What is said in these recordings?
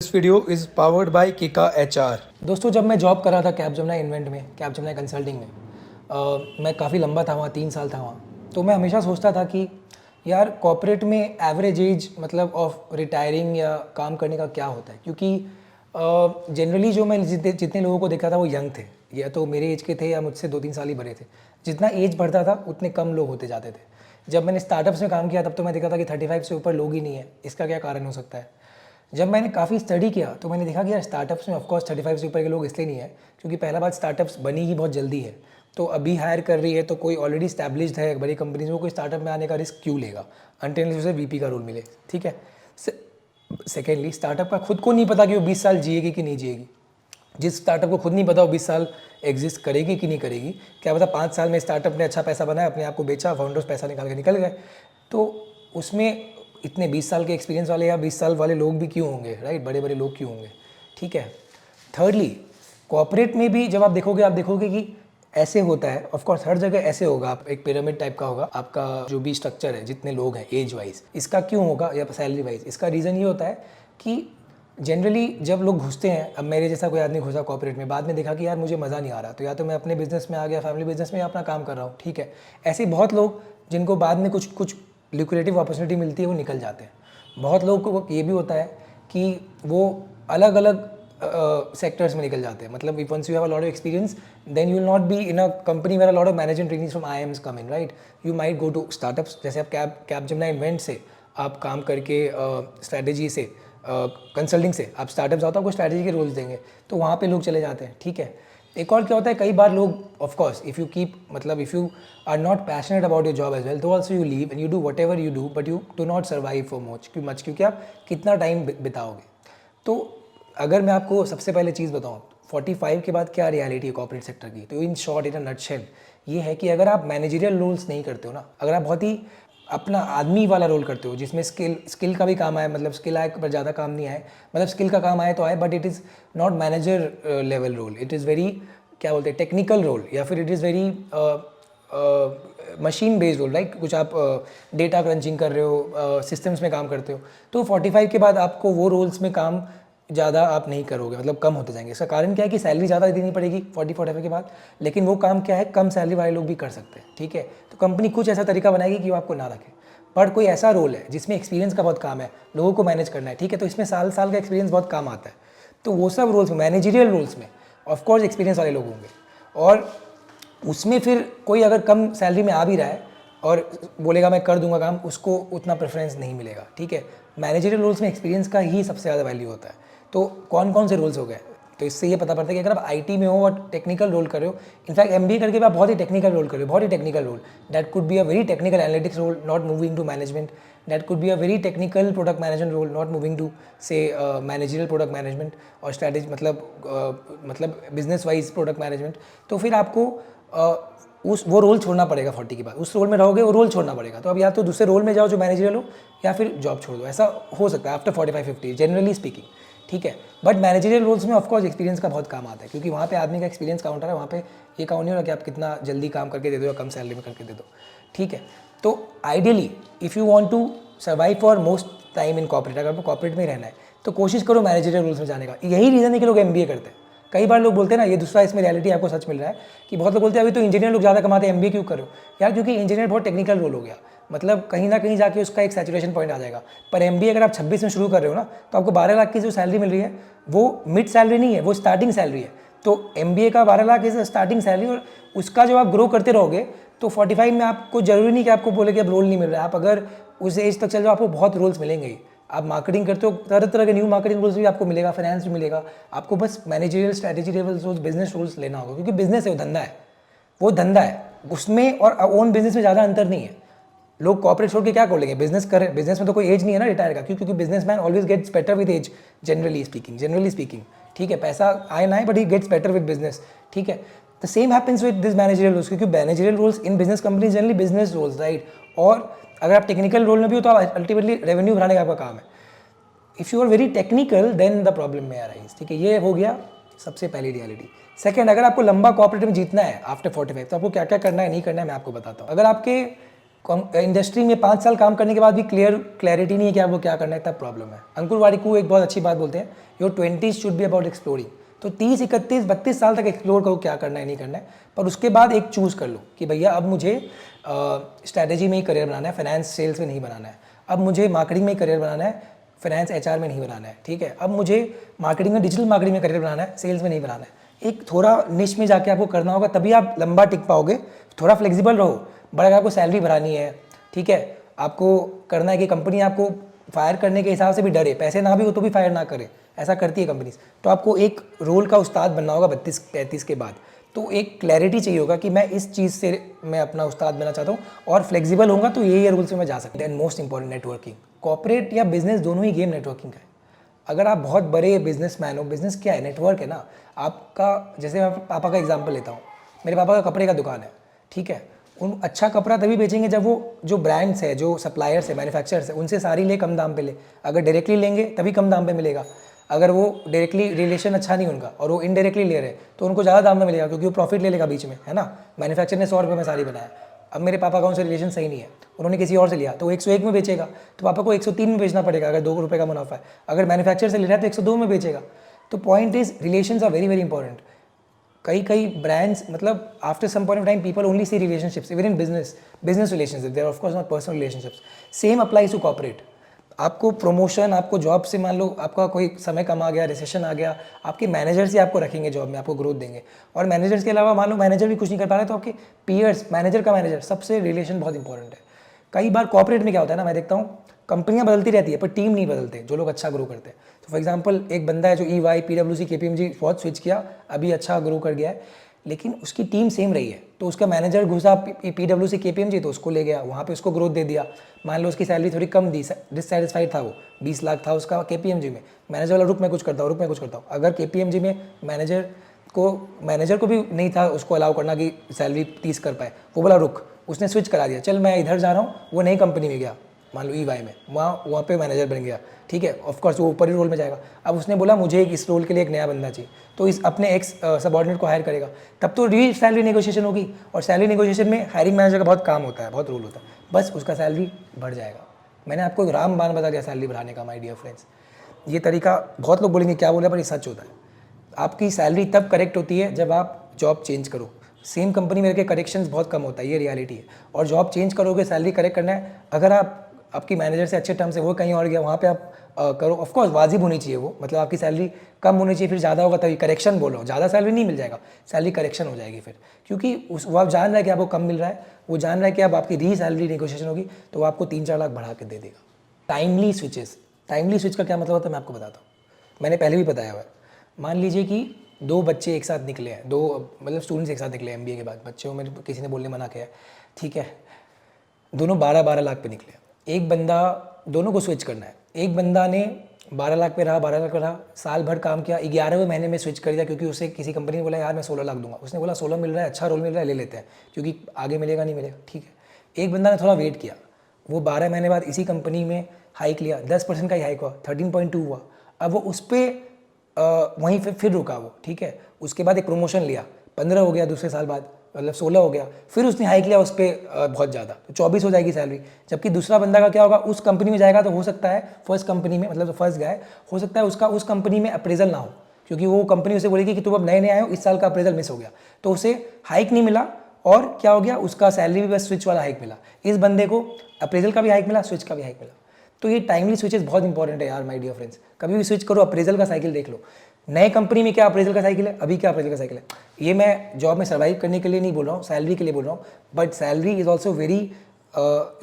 This video is powered by Keka HR. दोस्तों, जब मैं जॉब कर रहा था कैपजेमिनी इन्वेंट में, कैपजेमिनी कंसल्टिंग में, मैं काफ़ी लंबा था वहाँ, 3 साल था वहाँ। तो मैं हमेशा सोचता था कि यार कॉर्पोरेट में एवरेज एज मतलब ऑफ रिटायरिंग या काम करने का क्या होता है, क्योंकि जनरली जो मैं जितने लोगों को देखा था वो यंग थे, या तो मेरे एज के थे या मुझसे 2-3 साल ही बड़े थे। जितना एज बढ़ता था उतने कम लोग होते जाते थे। जब मैंने स्टार्टअप्स में काम किया तब तो मैं देखा था कि 35 से ऊपर लोग ही नहीं है। इसका क्या कारण हो सकता है? जब मैंने काफ़ी स्टडी किया तो मैंने देखा कि यार स्टार्टअप्स में ऑफकोर्स 35 से ऊपर के लोग इसलिए नहीं है क्योंकि पहला बात स्टार्टअप्स बनी ही बहुत जल्दी है। तो अभी हायर कर रही है तो कोई ऑलरेडी स्टैब्लिश्ड है बड़ी कंपनीज में, कोई स्टार्टअप में आने का रिस्क क्यों लेगा अनटिल उसे वीपी का रोल मिले। ठीक है। सेकेंडली, स्टार्टअप का खुद को नहीं पता कि वो 20 साल जिएगी कि नहीं जिएगी। जिस स्टार्टअप को खुद नहीं पता वो 20 साल एग्जिस्ट करेगी कि नहीं करेगी, क्या पता 5 साल में स्टार्टअप ने अच्छा पैसा बनाया, अपने आप को बेचा, फाउंडर्स पैसा निकाल के निकल गए। तो उसमें इतने 20 साल के एक्सपीरियंस वाले या 20 साल वाले लोग भी क्यों होंगे, राइट? बड़े बड़े लोग क्यों होंगे? ठीक है। थर्डली, कॉर्पोरेट में भी जब आप देखोगे कि ऐसे होता है। ऑफकोर्स हर जगह ऐसे होगा, आप एक पिरामिड टाइप का होगा आपका जो भी स्ट्रक्चर है, जितने लोग हैं एज वाइज। इसका क्यों होगा या सैलरी वाइज? इसका रीज़न ये होता है कि जनरली जब लोग घुसते हैं, अब मेरे जैसा कोई आदमी घुसा कॉर्पोरेट में, बाद में देखा कि यार मुझे मज़ा नहीं आ रहा, तो या तो मैं अपने बिजनेस में आ गया, फैमिली बिजनेस में, या अपना काम कर रहा हूँ। ठीक है। ऐसे बहुत लोग जिनको बाद में कुछ ल्यूक्रेटिव अपॉर्चुनिटी मिलती है वो निकल जाते हैं। बहुत लोगों को ये भी होता है कि वो अलग अलग सेक्टर्स में निकल जाते हैं। मतलब if once you have a lot of experience then you will not be in a company where a lot of management trainings from IIMs come in, right? You might go to startups, जैसे आप Capgemini invent से आप काम करके strategy से consulting से आप startups जाओ तो आपको स्ट्रैटेजी के रोल्स देंगे, तो वहाँ पे लोग चले जाते हैं। ठीक है। एक और क्या होता है, कई बार लोग of course if you are not passionate about your job as well, तो also you live and you do whatever you do, but you do not survive for much, क्योंकि आप कितना टाइम बिताओगे। तो अगर मैं आपको सबसे पहले चीज़ बताऊँ 45 के बाद क्या रियलिटी है कॉर्पोरेट सेक्टर की, तो in short, in a nutshell, ये है कि अगर आप मैनेजरियल रोल्स नहीं करते हो ना, अगर आप बहुत ही अपना आदमी वाला रोल करते हो जिसमें स्किल का भी काम आए, मतलब स्किल आए पर ज़्यादा काम नहीं आए, मतलब स्किल का काम आए तो आए, but it is not manager level role, it is very क्या बोलते हैं टेक्निकल रोल, या फिर it is very machine based role, like कुछ आप डेटा क्रंचिंग कर रहे हो, सिस्टम्स में काम करते हो, तो 45 के बाद आपको वो रोल्स में काम ज़्यादा आप नहीं करोगे, मतलब कम होते जाएंगे। इसका कारण क्या है कि सैलरी ज़्यादा देनी पड़ेगी 40-45 के बाद, लेकिन वो काम क्या है कम सैलरी वाले लोग भी कर सकते हैं। ठीक है। तो कंपनी कुछ ऐसा तरीका बनाएगी कि वो आपको ना रखे। बट कोई ऐसा रोल है जिसमें एक्सपीरियंस का बहुत काम है, लोगों को मैनेज करना है, ठीक है, तो इसमें साल साल का एक्सपीरियंस बहुत काम आता है। तो वो सब रोल्स में, मैनेजरियल रोल्स में ऑफकोर्स एक्सपीरियंस वाले लोग होंगे, और उसमें फिर कोई अगर कम सैलरी में आ भी रहा है और बोलेगा मैं कर दूंगा काम, उसको उतना प्रेफरेंस नहीं मिलेगा। ठीक है। मैनेजरियल रोल्स में एक्सपीरियंस का ही सबसे ज़्यादा वैल्यू होता है। तो कौन कौन से रोल्स हो गए, तो इससे ये पता पड़ता है कि अगर आप आईटी में हो और टेक्निकल रोल कर रहे हो, इनफैक्ट एमबीए करके भी आप बहुत ही टेक्निकल रोल कर रहे हो, बहुत ही technical role, that could be a very technical analytics role, not moving to management, that could be a very technical product management role, not moving to say managerial product management और strategy, मतलब business wise product management. तो फिर आपको वो role छोड़ना पड़ेगा 40 के बाद, उस रोल में रहोगे वो रोल छोड़ना पड़ेगा। तो अब या तो दूसरे रोल में जाओ जो मैनेजरियल हो, या फिर जॉब छोड़ दो, ऐसा हो सकता है आफ्टर 45-50 जनरली स्पीकिंग। ठीक है। बट मैनेजरियल रोल्स में ऑफकोर्स एक्सपीरियंस का बहुत काम आता है, क्योंकि वहाँ पे आदमी का एक्सपीरियंस काउंटर है, वहाँ पे ये काउंट नहीं हो रहा कि आप कितना जल्दी काम करके दे दो या कम सैलरी में करके दे दो। ठीक है। तो ideally if you want to survive for most time in corporate, अगर आपको कॉर्पोरेट में ही रहना है तो कोशिश करो मैनेजरियल रोल्स में जाने का। यही रीज़न है कि लोग MBA करते हैं। कई बार लोग बोलते हैं ना, ये दूसरा इसमें रियलिटी आपको सच मिल रहा है कि बहुत लोग बोलते हैं अभी तो इंजीनियर लोग ज़्यादा कमाते हैं, MBA क्यों करो यार? क्योंकि इंजीनियर बहुत टेक्निकल रोल हो गया, मतलब कहीं ना कहीं जाके उसका एक सैचुरेशन पॉइंट आ जाएगा। पर MBA अगर आप 26 में शुरू कर रहे हो ना, तो आपको 12 लाख की जो सैलरी मिल रही है वो मिड सैलरी नहीं है, वो स्टार्टिंग सैलरी है। तो MBA का 12 लाख इज स्टार्टिंग सैलरी, और उसका जब आप ग्रो करते रहोगे तो 45 में आपको जरूरी नहीं कि आपको बोले कि अब रोल नहीं मिल रहा है। आप अगर उस एज तक चल जाओ आपको बहुत रोल्स मिलेंगे ही। आप मार्केटिंग करते हो, तरह तरह के न्यू मार्केटिंग रोल्स भी आपको मिलेगा, फाइनेंस भी मिलेगा। आपको बस managerial strategy level roles, business roles लेना होगा, क्योंकि बिजनेस है, वो धंधा है, वो धंधा है, उसमें और ओन बिजनेस में ज़्यादा अंतर नहीं है। लोग कॉर्पोरेट छोड़ के क्या कर लेंगे, बिजनेस करें। बिजनेस में तो कोई एज नहीं है ना रिटायर का, क्योंकि businessman always gets better with age, generally speaking. ठीक है। पैसा आए ना आए, but he gets better with business. ठीक है। The same happens with this managerial roles, क्योंकि managerial roles in business companies generally business roles, right? और अगर आप टेक्निकल रोल में भी हो तो आप अल्टीमेटली रेवेन्यू बढ़ाने का आपका काम है। If you are very technical then the problem में अराइज। ठीक है। ये हो गया सबसे पहली रियलिटी। सेकंड, अगर आपको लंबा कॉर्पोरेट में जीतना है आफ्टर 45, तो आपको क्या क्या करना है, नहीं करना है, मैं आपको बताता हूँ। अगर आपके इंडस्ट्री में 5 साल काम करने के बाद भी क्लैरिटी नहीं है कि आपको क्या करना है, तब प्रॉब्लम है। अंकुर वारिकू एक बहुत अच्छी बात बोलते हैं, your 20s should be about exploring. तो 30, 31, 32 साल तक एक्सप्लोर करो क्या करना है नहीं करना है, पर उसके बाद एक चूज़ कर लो कि भैया अब मुझे स्ट्रैटेजी में ही करियर बनाना है, फाइनेंस सेल्स में नहीं बनाना है। अब मुझे मार्केटिंग में ही करियर बनाना है, फाइनेंस HR में नहीं बनाना है, ठीक है। अब मुझे मार्केटिंग में, डिजिटल मार्केटिंग में करियर बनाना है, सेल्स में नहीं बनाना है। एक थोड़ा निश में जाके आपको करना होगा, तभी आप लंबा टिक पाओगे। थोड़ा फ्लेक्सिबल रहो, बट अगर आपको सैलरी बढ़ानी है, ठीक है, आपको करना है कि कंपनी आपको फायर करने के हिसाब से भी डरे, पैसे ना भी हो तो भी फायर ना करे, ऐसा करती है कंपनीज। तो आपको एक रोल का उस्ताद बनना होगा 32-33 के बाद। तो एक क्लैरिटी चाहिए होगा कि मैं इस चीज़ से मैं अपना उस्ताद बनना चाहता हूँ और फ्लेक्सिबल होगा तो ये रूल्स में मैं जा सकता हूँ। And most important, networking. Corporate या बिजनेस दोनों ही गेम नेटवर्किंग का है। अगर आप बहुत बड़े बिजनेसमैन हो, बिजनेस क्या है, नेटवर्क है ना आपका। जैसे मैं पापा का एग्जांपल लेता हूँ, मेरे पापा का कपड़े का दुकान है, ठीक है। उन अच्छा कपड़ा तभी बेचेंगे जब वो जो ब्रांड्स है, जो सप्लायर्स है, मैन्युफैक्चरर्स है, उनसे सारी ले कम दाम पे ले। अगर डायरेक्टली लेंगे तभी कम दाम पे मिलेगा। अगर वो डायरेक्टली रिलेशन अच्छा नहीं उनका और वो इनडायरेक्टली ले रहे तो उनको ज़्यादा दाम में मिलेगा, क्योंकि वो प्रॉफिट ले लेगा बीच में, है ना। मैन्युफैक्चर ने 100 रुपये में साड़ी बनाया, अब मेरे पापा का उनसे रिलेशन सही नहीं है, उन्होंने किसी और से लिया तो 101 में बेचेगा, तो पापा को 103 में बेचना पड़ेगा अगर 2 रुपये का मुनाफा है। अगर मैन्युफैक्चर से ले रहा है तो 102 में बेचेगा। तो point is, relations are very very important. कई ब्रांड्स, मतलब after some point of time people only see relationships, even in business relationship, there of course not personal relationships. Same applies to corporate. आपको promotion, आपको job से, मान लो आपका कोई समय कम आ गया, रिसेशन आ गया, आपके मैनेजर से आपको रखेंगे जॉब में, आपको ग्रोथ देंगे। और मैनेजर्स के अलावा मान लो मैनेजर भी कुछ नहीं कर पा रहा है, तो आपके पीयर्स, मैनेजर का मैनेजर, सबसे रिलेशन बहुत इंपॉर्टेंट है। कई बार कॉर्पोरेट में क्या होता है ना, मैं देखता हूँ कंपनियां बदलती रहती है पर टीम नहीं बदलते, जो लोग अच्छा ग्रो करते हैं। तो फॉर एग्जांपल एक बंदा है जो EY, PwC, KPMG बहुत स्विच किया, अभी अच्छा ग्रो कर गया है, लेकिन उसकी टीम सेम रही है। तो उसका मैनेजर घुसा PwC, KPMG, तो उसको ले गया, वहाँ पे उसको ग्रोथ दे दिया। मान लो उसकी सैलरी थोड़ी कम दी, डिससेटिस्फाइड था वो, 20 लाख था उसका KPMG में, मैनेजर वाला रुक मैं कुछ करता हूँ। अगर KPMG में मैनेजर को भी नहीं था उसको अलाउ करना कि सैलरी 30 कर पाए, वो बोला रुक, उसने स्विच करा दिया, चल मैं इधर जा रहा हूँ, वो नई कंपनी में गया, मान लो EY में, वहाँ पे मैनेजर बन गया, ठीक है। ऑफकोर्स वो ऊपर ही रोल में जाएगा। अब उसने बोला मुझे इस रोल के लिए एक नया बंदा चाहिए, तो इस अपने एक्स सबऑर्डिनेट को हायर करेगा, तब तो री सैलरी नेगोशिएशन होगी। और सैलरी नेगोशिएशन में हायरिंग मैनेजर का बहुत काम होता है, बहुत रोल होता है, बस उसका सैलरी बढ़ जाएगा। मैंने आपको एक रामबाण बता दिया सैलरी बढ़ाने का, माय डियर फ्रेंड्स। ये तरीका बहुत लोग बोलेंगे क्या बोला, पर ये सच होता है। आपकी सैलरी तब करेक्ट होती है जब आप जॉब चेंज करो। सेम कंपनी में रह के करेक्शंस बहुत कम होता है, ये रियलिटी है। और जॉब चेंज करोगे, सैलरी करेक्ट करना है, अगर आपकी मैनेजर से अच्छे टर्म से, वो कहीं और गया, वहाँ पे आप करो। ऑफकोर्स वाजिब होनी चाहिए वो, मतलब आपकी सैलरी कम होनी चाहिए, फिर ज़्यादा होगा तभी करेक्शन। बोलो ज़्यादा सैलरी नहीं मिल जाएगा, सैलरी करेक्शन हो जाएगी फिर, क्योंकि वो आप जान रहा है कि आपको कम मिल रहा है, वो जान रहा है कि अब आपकी री सैलरी नेगोशिएशन होगी तो वो आपको 3-4 लाख बढ़ा के दे देगा। टाइमली स्विचेस, टाइमली स्विच का क्या मतलब होता है मैं आपको बताता हूँ, मैंने पहले भी बताया हुआ है। मान लीजिए कि 2 बच्चे एक साथ निकले हैं, 2 मतलब स्टूडेंट्स एक साथ निकले हैं MBA के बाद, बच्चे को मेरे किसी ने बोलने मना किया है, ठीक है, दोनों 12-12 लाख पे निकले। एक बंदा, दोनों को स्विच करना है, एक बंदा ने 12 लाख पे रहा, 12 लाख पे रहा, साल भर काम किया, 11वें महीने में स्विच कर दिया, क्योंकि उसे किसी कंपनी ने बोला यार मैं 16 लाख दूंगा, उसने बोला 16 मिल रहा है, अच्छा रोल मिल रहा है, ले लेते हैं, क्योंकि आगे मिलेगा नहीं मिलेगा, ठीक है। एक बंदा ने थोड़ा वेट किया, वो 12 महीने बाद इसी कंपनी में हाइक लिया, 10% का ही हाइक हुआ, 13.2 हुआ, अब वो उस पर वहीं फिर रुका वो, ठीक है। उसके बाद एक प्रमोशन लिया, 15 हो गया, दूसरे साल बाद मतलब 16 हो गया, फिर उसने हाइक लिया उस पर बहुत ज़्यादा, तो 24 हो जाएगी सैलरी। जबकि दूसरा बंदा का क्या होगा, उस कंपनी में जाएगा तो हो सकता है फर्स्ट कंपनी में, मतलब जो फर्स्ट गया है, हो सकता है उसका उस कंपनी में अप्रेजल ना हो, क्योंकि वो कंपनी उसे बोलेगी कि तुम अब नए नए आए हो, इस साल का अप्रेजल मिस हो गया, तो उसे हाइक नहीं मिला, और क्या हो गया, उसका सैलरी भी बस स्विच वाला हाइक मिला। इस बंदे को अप्रेजल का भी हाइक मिला, स्विच का भी हाइक मिला। तो ये टाइमली स्विचेस बहुत इंपॉर्टेंट है यार माय डियर फ्रेंड्स। कभी भी स्विच करो, अप्रेजल का साइकिल देख लो, नए कंपनी में क्या अप्रेजल का साइकिल है, अभी क्या अप्रेजल का साइकिल है। ये मैं जॉब में सर्वाइव करने के लिए नहीं बोल रहा हूँ, सैलरी के लिए बोल रहा हूँ, but salary is also very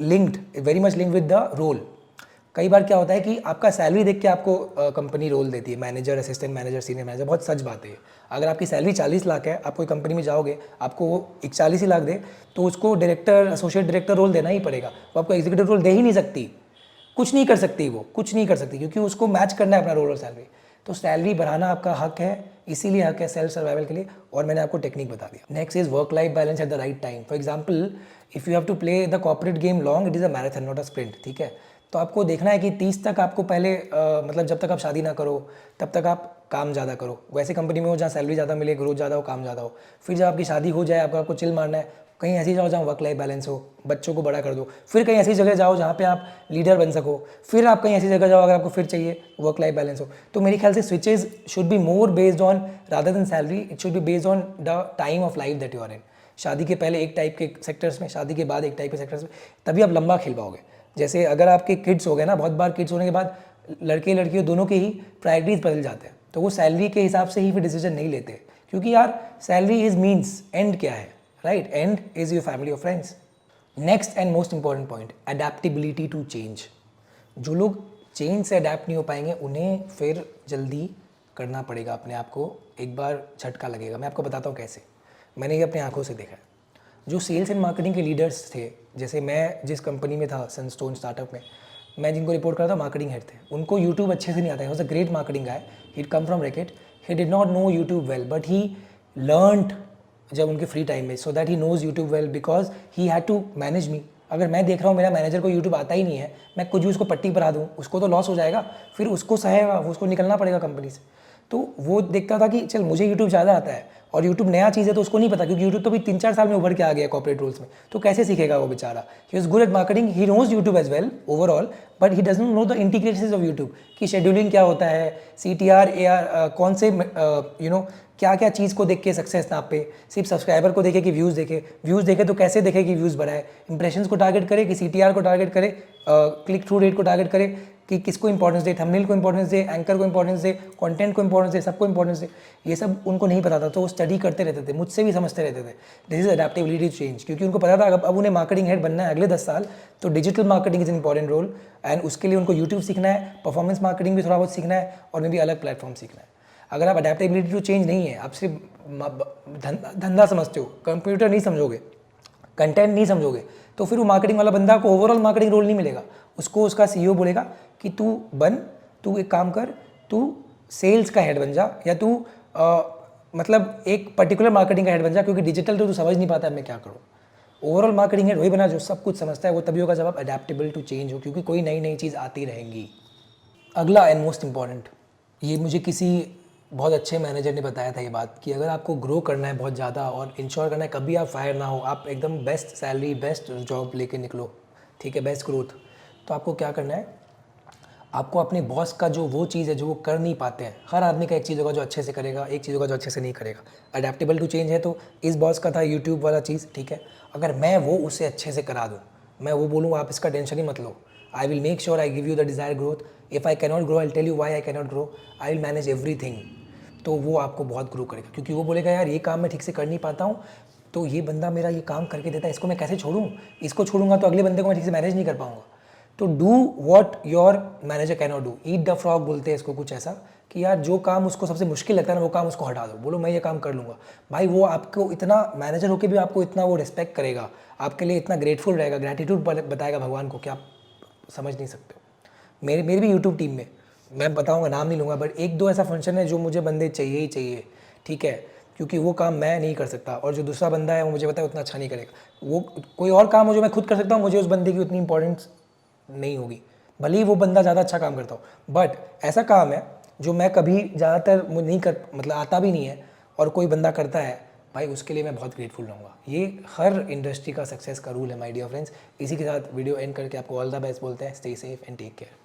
linked, very much linked with the role. कई बार क्या होता है कि आपका सैलरी देख के आपको कंपनी रोल देती है, manager, assistant manager, senior manager, बहुत सच बात है ये। अगर आपकी सैलरी 40 लाख है, आप कोई कंपनी में जाओगे, आपको वो 41 ही लाख दे, तो उसको डायरेक्टर, एसोसिएट डायरेक्टर रोल देना ही पड़ेगा, वो आपको एग्जीक्यूटिव रोल दे ही नहीं सकती, कुछ नहीं कर सकती, वो कुछ नहीं कर सकती, क्योंकि उसको मैच करना है अपना रोल और सैलरी। तो सैलरी बढ़ाना आपका हक है, इसीलिए हक है सेल्फ सर्वाइवल के लिए, और मैंने आपको टेक्निक बता दिया। Next is work life balance at the right time. For example, if you have to play the corporate game long, it is a marathon not a sprint, ठीक है। तो आपको देखना है कि 30 तक आपको पहले मतलब जब तक आप शादी ना करो तब तक आप काम ज़्यादा करो, वैसे कंपनी में हो जहाँ सैलरी ज़्यादा मिले, ग्रोथ ज़्यादा हो, काम ज़्यादा हो। फिर जब आपकी शादी हो जाए, आपको चिल मारना है, कहीं ऐसी जाओ जहाँ वर्क लाइफ बैलेंस हो, बच्चों को बड़ा कर दो, फिर कहीं ऐसी जगह जाओ जहाँ पे आप लीडर बन सको, फिर आप कहीं ऐसी जगह जाओ अगर आपको फिर चाहिए वर्क लाइफ बैलेंस हो। तो मेरे ख्याल से switches should be more based on rather than salary, it should be based on the time of life that you are in. शादी के पहले एक टाइप के सेक्टर्स में, शादी के बाद एक टाइप के सेक्टर्स में, तभी आप लंबा खेल पाओगे। जैसे अगर आपके किड्स हो गए ना, बहुत बार किड्स होने के बाद लड़के लड़कियों दोनों के ही प्रायोरिटीज बदल जाते हैं, तो वो सैलरी के हिसाब से ही फिर डिसीजन नहीं लेते, क्योंकि यार सैलरी इज मीन्स, एंड क्या है, right? End is your family और friends. Next and most important point, adaptability to change. जो लोग चेंज से अडेप्ट नहीं हो पाएंगे उन्हें फिर जल्दी करना पड़ेगा अपने आप को, एक बार झटका लगेगा। मैं आपको बताता हूँ कैसे, मैंने ये अपनी आंखों से देखा है। जो सेल्स एंड मार्केटिंग के लीडर्स थे, जैसे मैं जिस कंपनी में था सनस्टोन स्टार्टअप में, मैं जिनको रिपोर्ट करता था मार्केटिंग हेड थे, उनको यूट्यूब अच्छे से नहीं आता है। Was a great marketing guy, he come from racket, he did not know YouTube well, but he learned जब उनके फ्री टाइम में, so that he knows YouTube well because he had to manage me. अगर मैं देख रहा हूँ मेरा manager को यूट्यूब आता ही नहीं है, मैं कुछ भी उसको पट्टी पर आ दूँ, उसको तो लॉस हो जाएगा, फिर उसको सहेगा, उसको निकलना पड़ेगा कंपनी से। तो वो देखता था कि चल मुझे यूट्यूब ज़्यादा आता है और यूट्यूब नया चीज़ है तो उसको नहीं पता, क्योंकि यूट्यूब तो भी 3-4 साल में उभर के आ गया कॉर्पोरेट रोल्स में, तो कैसे सीखेगा वो बेचारा। He was good at marketing, he knows YouTube as well overall, but he doesn't know the integrations of YouTube, कि शेड्यूलिंग क्या होता है, CTR AR, कौन से क्या क्या चीज़ को देख के सक्सेस नाप पे। सिर्फ सब्सक्राइबर को देखे कि व्यूज़ देखे तो कैसे देखे कि व्यूज़ बढ़ाए, इंप्रेशंस को टारगेट करे कि CTR को टारगेट करे, क्लिक थ्रू रेट को टारगेट करे कि किसको इंपॉर्टेंस दे, थंबनेल को इंपॉर्टेंस दे, एंकर को इंपॉर्टेंस दे, कंटेंट को इंपॉर्टेंस दे, सबको इंपॉर्टेंस दे। ये सब उनको नहीं पता था, तो वो स्टडी करते रहते थे, मुझसे भी समझते रहते थे। This is adaptability to change, क्योंकि उनको पता था अब उन्हें मार्केटिंग हेड बनना है अगले 10 साल, तो digital marketing is important role, and उसके लिए उनको यूट्यूब सीखना है, परफॉर्मेंस मार्केटिंग भी थोड़ा बहुत सीखना है, और मे भी अलग प्लेटफॉर्म सीखना है। अगर आप अडेप्टेबिलिटी टू चेंज नहीं है, आप सिर्फ धंधा समझते हो, कंप्यूटर नहीं समझोगे, कंटेंट नहीं समझोगे, तो फिर वो मार्केटिंग वाला बंदा को ओवरऑल मार्केटिंग रोल नहीं मिलेगा। उसको उसका CEO बोलेगा कि तू एक काम कर, तू सेल्स का हेड बन जा, या तू मतलब एक पर्टिकुलर मार्केटिंग का हेड बन जा, क्योंकि डिजिटल तो तू समझ नहीं पाता है मैं क्या करूँ। ओवरऑल मार्केटिंग हेड वही बना जो सब कुछ समझता है, वो तभी होगा जब आप अडेप्टेबल टू चेंज हो, क्योंकि कोई नई नई चीज़ आती रहेंगी। अगला एंड मोस्ट इंपॉर्टेंट, ये मुझे किसी बहुत अच्छे मैनेजर ने बताया था ये बात, कि अगर आपको ग्रो करना है बहुत ज़्यादा और इंश्योर करना है कभी आप फायर ना हो, आप एकदम बेस्ट सैलरी, बेस्ट जॉब लेके निकलो, ठीक है, बेस्ट ग्रोथ, तो आपको क्या करना है, आपको अपने बॉस का जो वो चीज़ है जो वो कर नहीं पाते हैं, हर आदमी का एक चीज़ होगा जो अच्छे से करेगा, एक चीज़ होगा जो अच्छे से नहीं करेगा। अडेप्टेबल टू चेंज है, तो इस बॉस का था यूट्यूब वाला चीज़, ठीक है, अगर मैं वो उसे अच्छे से करा दूँ, मैं वो बोलूँ आप इसका टेंशन ही मत लो, I will make sure I give you the desire growth, if I cannot grow I tell you why I cannot grow, I will manage everything, तो वो आपको बहुत ग्रो करेगा। क्योंकि वो बोलेगा यार ये काम मैं ठीक से कर नहीं पाता हूँ, तो ये बंदा मेरा ये काम करके देता है, इसको मैं कैसे छोड़ूँ, इसको छोड़ूंगा तो अगले बंदे को मैं ठीक से मैनेज नहीं कर पाऊंगा। तो do what your manager can not do, eat the frog बोलते हैं इसको, कुछ ऐसा कि यार जो काम उसको सबसे मुश्किल लगता है ना, वो काम उसको हटा दो, बोलो मैं ये काम कर लूँगा। भाई वो आपको इतना, मैनेजर होकर भी आपको इतना वो रिस्पेक्ट करेगा, आपके लिए इतना ग्रेटफुल रहेगा, ग्रैटिट्यूड बताएगा भगवान को, कि आप समझ नहीं सकते हो। मेरी भी यूट्यूब टीम में, मैं बताऊंगा, नाम नहीं लूँगा, बट 1-2 ऐसा फंक्शन है जो मुझे बंदे चाहिए ही चाहिए, ठीक है, क्योंकि वो काम मैं नहीं कर सकता, और जो दूसरा बंदा है वो मुझे पता है उतना अच्छा नहीं करेगा। वो कोई और काम हो जो मैं खुद कर सकता हूँ, मुझे उस बंदे की उतनी इंपॉर्टेंस नहीं होगी, भले ही वो बंदा ज़्यादा अच्छा काम करता हो, बट ऐसा काम है जो मैं कभी ज़्यादातर नहीं कर, मतलब आता भी नहीं है, और कोई बंदा करता है, भाई उसके लिए मैं बहुत ग्रेटफुल रहूँगा। ये हर इंडस्ट्री का सक्सेस का रूल है माय डियर फ्रेंड्स। इसी के साथ वीडियो एंड करके आपको ऑल द बेस्ट बोलते हैं। Stay safe and take care.